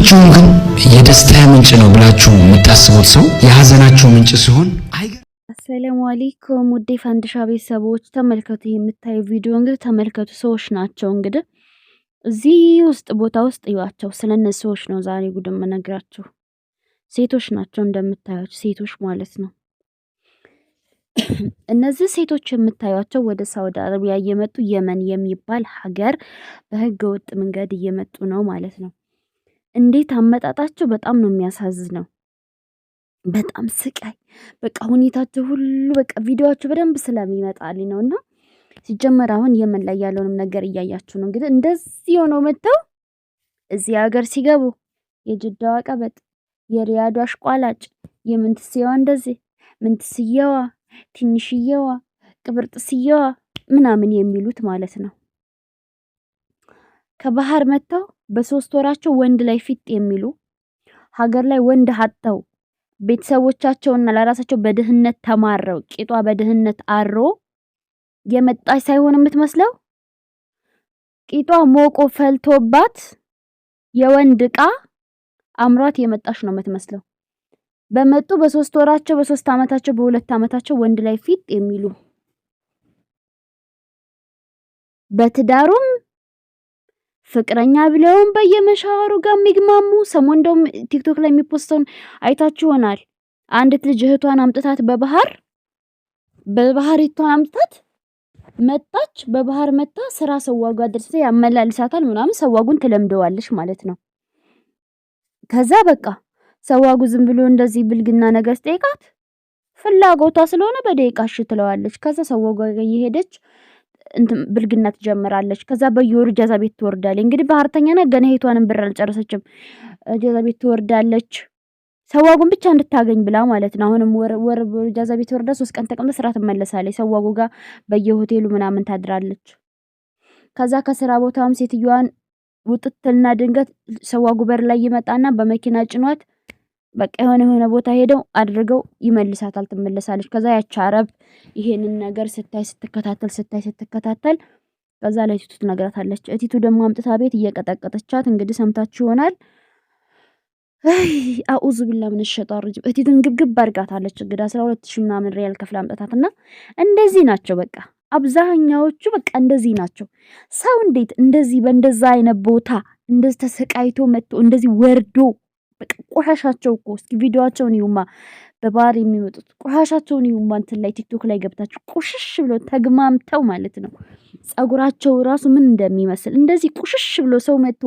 ሁላችሁም ግን የደስታ ምንጭ ነው ብላችሁ የምታስቡት ሰው የሐዘናችሁ ምንጭ ሲሆን አሰላሙ አለይኩም ውዴ ፋንድሻ ቤተሰቦች ተመልከቱ። የምታዩ ቪዲዮ እንግዲህ ተመልከቱ። ሰዎች ናቸው እንግዲህ እዚህ ውስጥ ቦታ ውስጥ ይዋቸው። ስለነዚህ ሰዎች ነው ዛሬ ጉድ የምነግራችሁ። ሴቶች ናቸው እንደምታዩት ሴቶች ማለት ነው። እነዚህ ሴቶች የምታዩቸው ወደ ሳውዲ አረቢያ እየመጡ የመን የሚባል ሀገር በህገ ወጥ መንገድ እየመጡ ነው ማለት ነው። እንዴት አመጣጣቸው በጣም ነው የሚያሳዝነው። በጣም ስቃይ በቃ ሁኔታቸው ሁሉ በቃ ቪዲዮአቸው በደንብ ስለሚመጣልኝ ነውና ሲጀመር አሁን የመን ላይ ያለውንም ነገር እያያችሁ ነው። እንግዲህ እንደዚህ ሆነው መተው እዚህ ሀገር ሲገቡ የጅዳዋ ቀበጥ፣ የሪያዱ አሽቋላጭ፣ የምንትስየዋ እንደዚህ ምንትስየዋ፣ ትንሽየዋ፣ ቅብርጥስየዋ ምናምን የሚሉት ማለት ነው። ከባህር መተው በሶስት ወራቸው ወንድ ላይ ፊት የሚሉ ሀገር ላይ ወንድ ሀተው ቤተሰቦቻቸውና ለራሳቸው በድህነት ተማረው ቂጧ በድህነት አሮ የመጣች ሳይሆን የምትመስለው ቂጧ ሞቆ ፈልቶባት የወንድ ዕቃ አምሯት የመጣች ነው የምትመስለው። በመጡ በሶስት ወራቸው በሶስት አመታቸው በሁለት አመታቸው ወንድ ላይ ፊት የሚሉ በትዳሩም ፍቅረኛ ብለውም በየመሻወሩ ጋር የሚግማሙ ሰሞን እንደውም ቲክቶክ ላይ የሚፖስተውን አይታችሁ ይሆናል። አንዲት ልጅ እህቷን አምጥታት በባህር እህቷን አምጥታት መጣች። በባህር መጣ ስራ ሰዋጉ አድርሰ ያመላልሳታል ምናምን ሰዋጉን ትለምደዋለች ማለት ነው። ከዛ በቃ ሰዋጉ ዝም ብሎ እንደዚህ ብልግና ነገር ጠይቃት ፍላጎቷ ስለሆነ በደቂቃሽ ትለዋለች። ከዛ ሰዋጉ ጋር እየሄደች ብልግና ትጀምራለች። ከዛ በየወሩ ጃዛ ቤት ትወርዳለች። እንግዲህ ባህርተኛ ነው ገና እህቷንም ብር አልጨረሰችም። ጃዛ ቤት ትወርዳለች ሰዋጉን ብቻ እንድታገኝ ብላ ማለት ነው። አሁንም ወር ጃዛ ቤት ወርዳ 3 ቀን ተቀምጣ ስራ ትመለሳለች። ሰዋጉ ጋር በየሆቴሉ ምናምን ታድራለች። ከዛ ከስራ ቦታም ሴትዮዋን ውጥትልና ድንገት ሰዋጉ በር ላይ ይመጣና በመኪና ጭኗት በቃ የሆነ ቦታ ሄደው አድርገው ይመልሳታል። ትመለሳለች። ከዛ ያቺ አረብ ይሄንን ነገር ስትከታተል ከዛ ላይ ቲቱ ትነግራታለች። እቲቱ ደግሞ አምጥታ ቤት እየቀጠቀጠቻት እንግዲህ ሰምታችሁ ይሆናል። አኡዙ ቢላህ ምን ሸጣር ረጅም እቲቱን ግብግብ አድርጋታለች። እንግዲህ 12000 ምናምን ሪያል ከፍላ አምጥታትና እንደዚህ ናቸው በቃ አብዛኛዎቹ በቃ እንደዚህ ናቸው። ሰው እንዴት እንደዚህ በእንደዛ አይነት ቦታ እንደዚህ ተሰቃይቶ መጥቶ እንደዚህ ወርዶ በቃ ቆሻሻቸው እኮ እስኪ ቪዲዮአቸውን ይዩማ። በባህር የሚመጡት ቆሻሻቸውን ይዩማ። እንትን ላይ ቲክቶክ ላይ ገብታችሁ ቁሽሽ ብሎ ተግማምተው ማለት ነው። ጸጉራቸው ራሱ ምን እንደሚመስል እንደዚህ ቁሽሽ ብሎ ሰው መጥቶ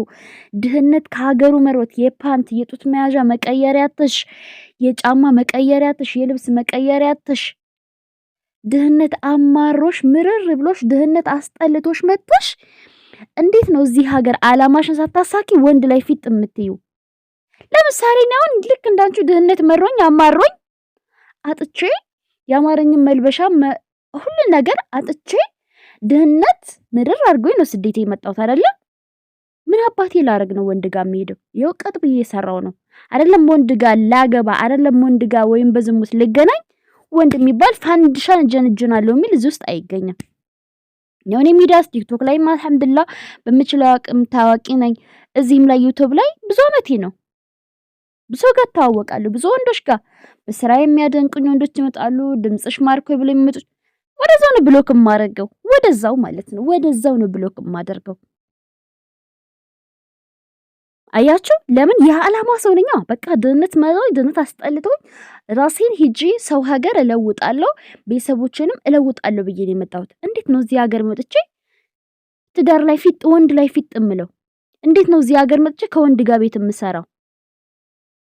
ድህነት ከሀገሩ መሮት የፓንት የጡት መያዣ መቀየሪያተሽ፣ የጫማ መቀየሪያተሽ፣ የልብስ መቀየሪያተሽ ድህነት አማሮሽ ምርር ብሎሽ ድህነት አስጠልቶሽ መጥተሽ እንዴት ነው እዚህ ሀገር አላማሽን ሳታሳኪ ወንድ ላይ ፊት የምትዩ? ለምሳሌ ነው ልክ እንዳንቺ ድህነት መሮኝ አማሮኝ አጥቼ ያማረኝም መልበሻ ሁሉ ነገር አጥቼ ድህነት ምድር አድርጎኝ ነው ስደት የመጣሁት አይደለ? ምን አባቴ ላረግ ነው ወንድ ጋር የሚሄደው? የውቀት ብዬ ሰራው ነው አይደለም? ወንድ ጋር ላገባ አይደለም? ወንድ ጋር ወይም በዝሙት ልገናኝ ወንድ የሚባል ፋንድሻን ጀንጀናለሁ የሚል እዚህ ውስጥ አይገኝም። የሆነ ሚዲያስ ቲክቶክ ላይ አልሐምዱሊላህ በምችለው አቅም ታዋቂ ነኝ። እዚህም ላይ ዩቲዩብ ላይ ብዙ አመቴ ነው። ብዙ ጋር ታዋወቃለሁ። ብዙ ወንዶች ጋር በስራ የሚያደንቁኝ ወንዶች ይመጣሉ። ድምጽሽ ማርኮ ብለው የሚመጡ ወደዛው ነው ብሎክ የማደርገው። ወደዛው ማለት ነው ወደዛው ነው ብሎክ የማደርገው። አያችሁ ለምን የዓላማ ሰው ነኝ። በቃ ድህነት መሮኝ ድህነት አስጠልቶኝ ራሴን ሂጂ ሰው ሀገር እለውጣለሁ ቤተሰቦችንም እለውጣለሁ ብዬ ነው የመጣሁት። እንዴት ነው እዚህ ሀገር መጥቼ ትዳር ላይ ፊት ወንድ ላይ ፊት እምለው? እንዴት ነው እዚህ ሀገር መጥቼ ከወንድ ጋር ቤት የምሰራው?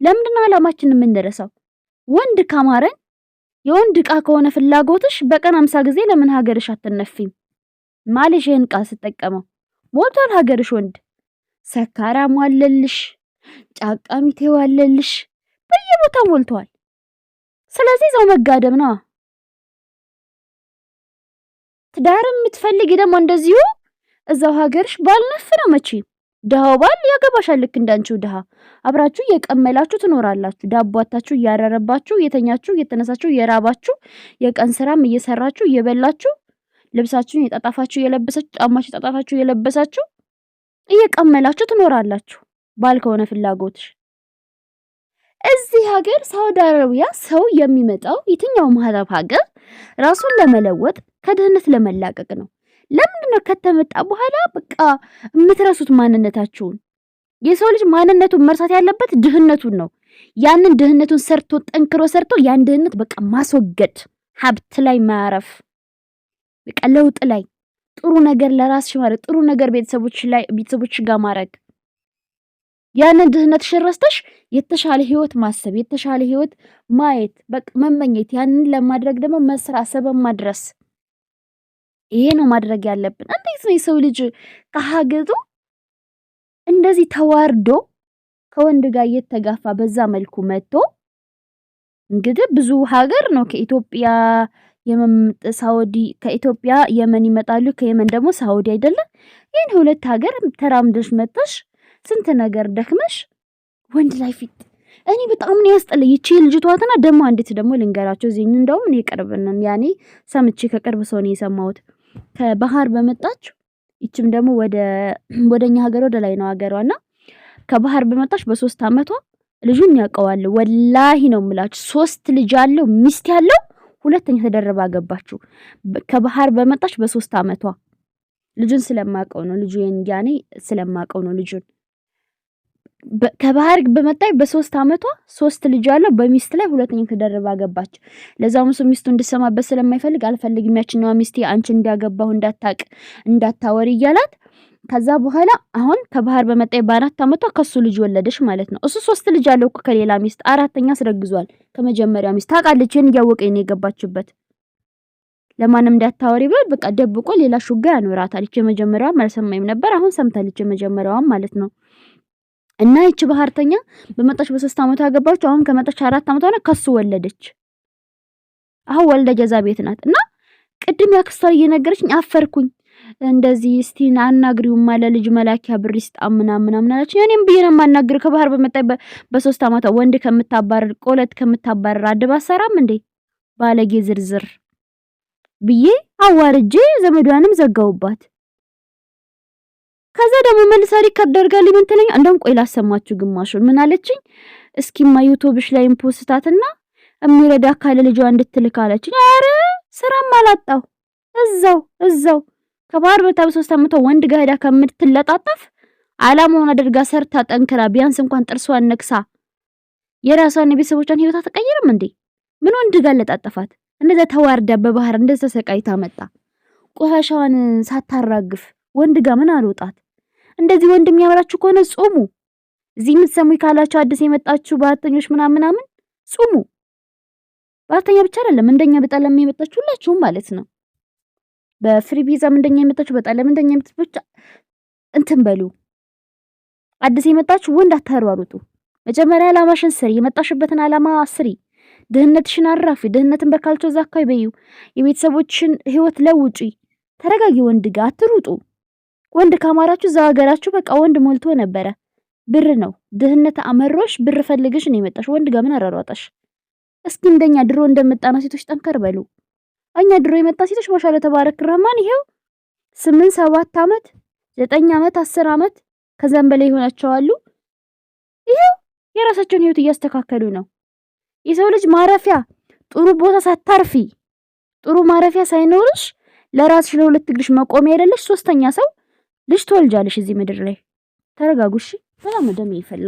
ለምንድነው ዓላማችን የምንረሳው? ወንድ ካማረን የወንድ ዕቃ ከሆነ ፍላጎትሽ በቀን 50 ጊዜ ለምን ሀገርሽ አትነፊም? ማለሽ ይሄን ቃል ስትጠቀመው ሞልቷል ሀገርሽ ወንድ ሰካራም ዋለልሽ፣ ጫቃሚቴው ዋለልሽ፣ በየቦታው ሞልቷል። ስለዚህ ዘው መጋደም ነው። ትዳርም የምትፈልጊ ደግሞ እንደዚሁ እዛው ሀገርሽ ባልነፍ ነው መቼም ደሃው ባል ያገባሻል። ልክ እንዳንቺው ደሃ አብራችሁ የቀመላችሁ ትኖራላችሁ። ዳቧታችሁ እያረረባችሁ የተኛችሁ እየተነሳችሁ የራባችሁ የቀን ስራም እየሰራችሁ እየበላችሁ ልብሳችሁን የጣጣፋችሁ የለበሳችሁ ጫማችሁ የጣጣፋችሁ የለበሳችሁ እየቀመላችሁ ትኖራላችሁ። ባል ከሆነ ፍላጎትሽ። እዚህ ሀገር ሳውዲ አረቢያ ሰው የሚመጣው የትኛውም አረብ ሀገር ራሱን ለመለወጥ ከድህነት ለመላቀቅ ነው። ለምንድነው ከተመጣ በኋላ በቃ የምትረሱት ማንነታችሁን? የሰው ልጅ ማንነቱን መርሳት ያለበት ድህነቱን ነው። ያንን ድህነቱን ሰርቶ ጠንክሮ ሰርቶ ያን ድህነት በቃ ማስወገድ፣ ሀብት ላይ ማረፍ፣ በቃ ለውጥ ላይ ጥሩ ነገር ለራስሽ ማድረግ፣ ጥሩ ነገር ቤተሰቦች ጋር ማድረግ። ያንን ድህነት ረስተሽ የተሻለ ህይወት ማሰብ፣ የተሻለ ህይወት ማየት፣ በቃ መመኘት። ያንን ለማድረግ ደግሞ መስራት፣ ሰበብ ማድረስ። ይሄ ነው ማድረግ ያለብን። እንዴት ነው የሰው ልጅ ከሀገሩ እንደዚህ ተዋርዶ ከወንድ ጋር እየተጋፋ በዛ መልኩ መጥቶ? እንግዲህ ብዙ ሀገር ነው ከኢትዮጵያ ሳውዲ፣ ከኢትዮጵያ የመን ይመጣሉ፣ ከየመን ደግሞ ሳውዲ አይደለም። ይሄን ሁለት ሀገር ተራምደሽ መጥተሽ ስንት ነገር ደክመሽ ወንድ ላይ ፊት። እኔ በጣም ነው ያስጠላኝ ይቺ ልጅቷትና ደግሞ አንዲት ደግሞ ልንገራቸው እዚህ እንደውም እኔ ቅርብነን ያኔ ሰምቼ ከቅርብ ሰው ነው የሰማሁት። ከባህር በመጣች ይችም ደግሞ ወደኛ ሀገር ወደ ላይ ነው ሀገሯና ከባህር በመጣች በ3 አመቷ ልጁን ያውቀዋል። ወላሂ ነው የምላችሁ 3 ልጅ ያለው ሚስት ያለው ሁለተኛ ተደረባ ገባችሁ። ከባህር በመጣች በ3 አመቷ ልጁን ስለማቀው ነው ያኔ ስለማቀው ነው ልጁን ከባህር በመጣች በ3 አመቷ 3 ልጅ ያለው በሚስት ላይ ሁለተኛ ተደረባ ገባች። ለዛም እሱ ሚስቱ እንድሰማበት ስለማይፈልግ አልፈልግም ያችኛዋ ሚስቴ አንቺ እንዲያገባው እንዳታወሪ እያላት ከዛ በኋላ አሁን ከባህር በመጣች በ4 አመቷ ከሱ ልጅ ወለደሽ ማለት ነው። እሱ 3 ልጅ ያለው ከሌላ ሚስት አራተኛ አስረግዟል ከመጀመሪያው ሚስት ታውቃለች። ይሄን እያወቀኝ ነው የገባችበት። ለማንም እንዳታወሪ ብሎ በቃ ደብቆ ሌላ ሹጋ ያኖራታል። የመጀመሪያዋ አልሰማኝም ነበር፣ አሁን ሰምታለች የመጀመሪያዋ ማለት ነው። እና ይቺ ባህርተኛ በመጣች በ3 አመቷ ያገባች። አሁን ከመጣች 4 አመቷ ነው ከሱ ወለደች። አሁን ወልደ ጀዛ ቤት ናት። እና ቅድም ያክስቷ እየነገረችኝ አፈርኩኝ። እንደዚህ እስቲ አናግሪው ማለ ልጅ መላኪያ ብር ይስጣም ምናምን አለች። እኔም ብዬ ነው የማናግረው ከባህር በመጣች በ3 አመቷ ወንድ ከምታባረር ቆለት ከምታባረር አድባ ሰራም እንዴ ባለጌ ዝርዝር ብዬ አዋርጄ ዘመዷንም ዘጋውባት። ከዛ ደግሞ መልሳ ሪከርድ አድርጋልኝ ምን ትለኝ እንደውም ቆይ ላሰማችሁ ግማሹን። ምን አለችኝ? እስኪማ ዩቲዩብሽ ላይ ፖስታትና የሚረዳ ካለ ልጇ እንድትልክ አለችኝ። አረ ስራም አላጣው እዛው ከባህር በታ በ3 አመቷ ወንድ ጋር ሄዳ ከምትለጣጠፍ አላማውን አድርጋ ሰርታ ጠንክራ ቢያንስ እንኳን ጥርሷን ነክሳ የራሷን የቤተሰቦቿን ህይወት አትቀይርም እንዴ? ምን ወንድ ጋር ለጣጠፋት? እንደዛ ተዋርዳ በባህር እንደዛ ተሰቃይታ መጣ ቆሻሻዋን ሳታራግፍ ወንድ ጋር ምን አልወጣት? እንደዚህ ወንድ የሚያምራችሁ ከሆነ ጾሙ። እዚህ የምትሰሙኝ ካላችሁ አዲስ የመጣችሁ ባህርተኞች ምናምን ጾሙ። ባህርተኛ ብቻ አይደለም እንደኛ በጣለም የመጣችሁ ሁላችሁም ማለት ነው። በፍሪ ቪዛም እንደኛ የመጣችሁ በጣለም እንደኛ የመጣችሁ ብቻ እንትን በሉ። አዲስ የመጣችሁ ወንድ አታሯሩጡ። መጀመሪያ አላማሽን ስሪ፣ የመጣሽበትን አላማ ስሪ። ድህነትሽን አራፊ፣ ድህነትን በካልቾ ዛካይ በዩ፣ የቤተሰቦችን ህይወት ለውጪ። ተረጋጊ። ወንድ ጋር አትሩጡ። ወንድ ካማራችሁ እዛው ሀገራችሁ በቃ ወንድ ሞልቶ ነበረ። ብር ነው ድህነት አመሮሽ ብር ፈልግሽ ነው የመጣሽ። ወንድ ጋር ምን አራሯጣሽ? እስኪ እንደኛ ድሮ እንደመጣና ሴቶች ጠንከር በሉ። እኛ ድሮ የመጣ ሴቶች ማሻአላ ተባረክ ረህማን ይሄው 8 7 አመት 9 አመት 10 አመት ከዛም በላይ ሆናቸው አሉ። ይሄው የራሳቸውን ህይወት እያስተካከሉ ነው። የሰው ልጅ ማረፊያ ጥሩ ቦታ ሳታርፊ ጥሩ ማረፊያ ሳይኖርሽ ለራስሽ ለሁለት እግርሽ መቆሚያ አይደለሽ ሶስተኛ ሰው ልጅ ትወልጃለሽ እዚህ ምድር ላይ። ተረጋጉሽ። በጣም ደም ይፈል